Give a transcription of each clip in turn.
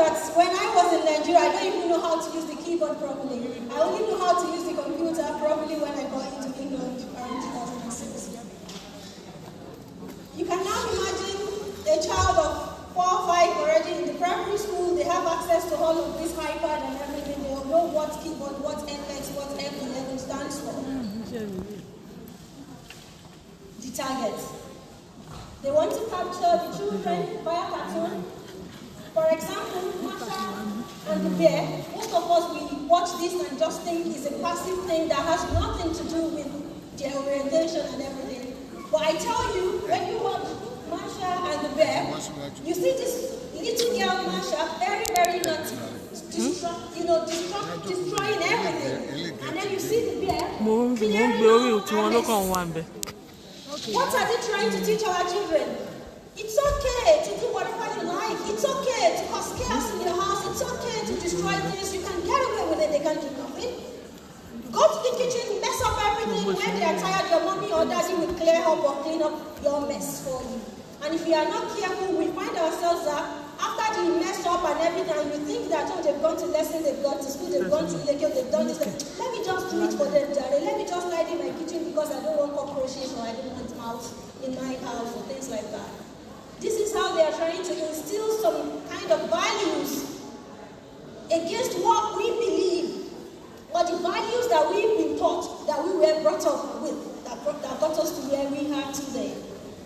that when I was in Nigeria, I don't even know how to use the keyboard properly. I only knew how to use the computer properly when I got into England around 2006. You can now imagine a child of 4 or 5 already in the primary school. They have access to all of this iPad and everything. They all know what keyboard, what MX, what F11 stands for. The target. They want to capture the children via cartoon. For example, Masha and the bear. Most of us, we watch this and just think it's a passive thing that has nothing to do with their orientation and everything. But I tell you, when you watch Masha and the bear, you see this little girl Masha, very, very naughty, destroying everything. And then you see the bear. What are they trying to teach our children? It's okay to do whatever you like. It's okay to cause chaos in your house. It's okay to destroy things. You can get away with it. They can't do nothing. Go to the kitchen, mess up everything. When they are tired, your mommy or daddy will clear up or clean up your mess for you. And if we are not careful, we find ourselves that after the mess up and everything, you think that, oh, they've gone to lesson, they've gone to school, they've gone to Ilekio, they've done this. Let me just do it for them, Daddy. Let me just hide in my kitchen because I don't want cockroaches or I don't want mouse in my house or things like that. This is how they are trying to instill some kind of values against what we believe, or the values that we've been taught, that we were brought up with, that got us to where we are today.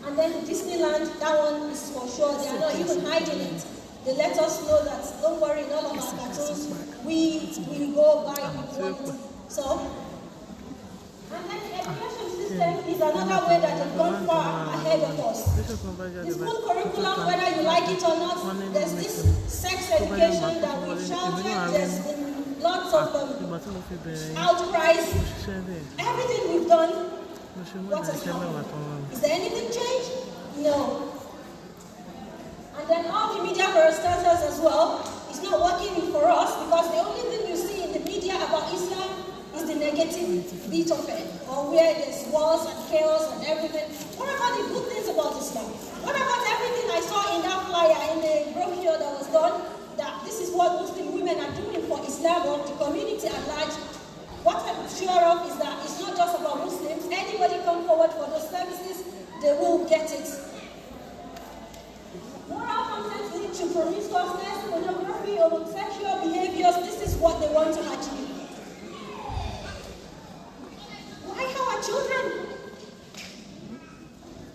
And then Disneyland, that one is for sure. They are not even hiding it. They let us know that, don't worry, in all of our cartoons, we go by it. So, and then the education system is another way that has gone far ahead of us. The school curriculum, whether you like it or not, there's this sex education that we've shouted, there's been lots of outcries. Everything we've done, what has happened? Is there anything changed? No. And then all the media for starters as well, it's not working for us because the only thing you see in the media about Islam is the negative bit of it, or where there's wars and chaos and everything. What about the good things about Islam? What about everything I saw in that flyer, in the brochure that was done, that this is what Muslim women are doing for Islam or the community at large? What I'm sure of is that it's not just about Muslims. Anybody come forward for those services, they will get it. Moral content lead to promiscuousness, pornography, homosexual behaviors. This is what they want to achieve. Why our children?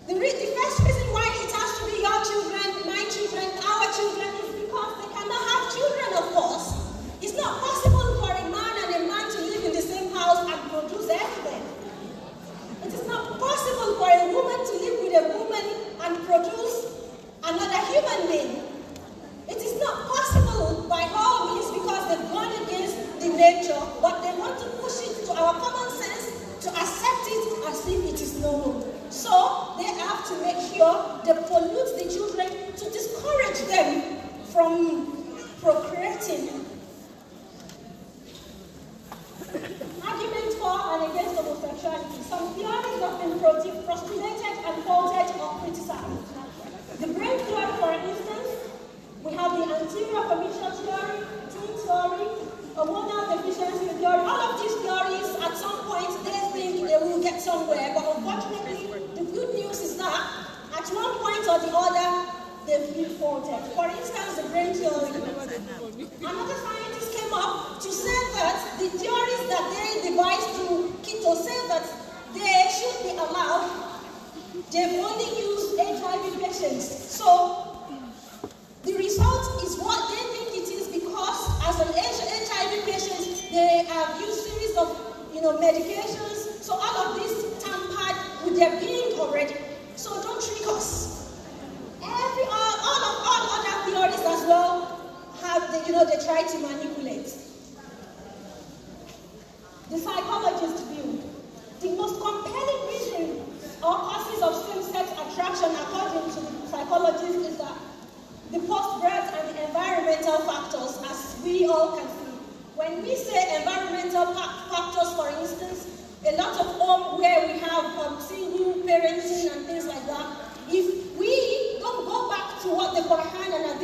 The first reason why it has to be your children, my children, our children is because they cannot have children, of course. It's not possible for a man and a man to live in the same house and produce everything. It is not possible for a woman to live with a woman and produce another human being. It is not possible by all means because they've gone against the nature, but they want to push it to our common sense to accept it as if it is normal. So they have to make sure they pollute the children to discourage them from procreating. Arguments for and against homosexuality. Some theories have been postulated and faulted or criticized. The brain theory, for instance, we have the anterior commission theory, twin theory, hormonal deficiency theory. All of these theories, at some point, they think they will get somewhere, but unfortunately, the good news is that at one point or the other, they've been faulted. For instance, the brain theory. Another scientist came up to say that the theories that they devised to say that they should be allowed, they've only used HIV patients. So the result is what they think it is because as an HIV patient, they have used series of medications. So all of this tampered with their being already. So don't trick us. All other theories as well have they try to manipulate. The psychologist view. The most compelling reason or causes of same-sex attraction according to the psychologists is that the post-birth and the environmental factors, as we all can see. When we say environmental factors, for instance, a lot of home where we have single parenting and things like that, if we don't go back to what the Quran and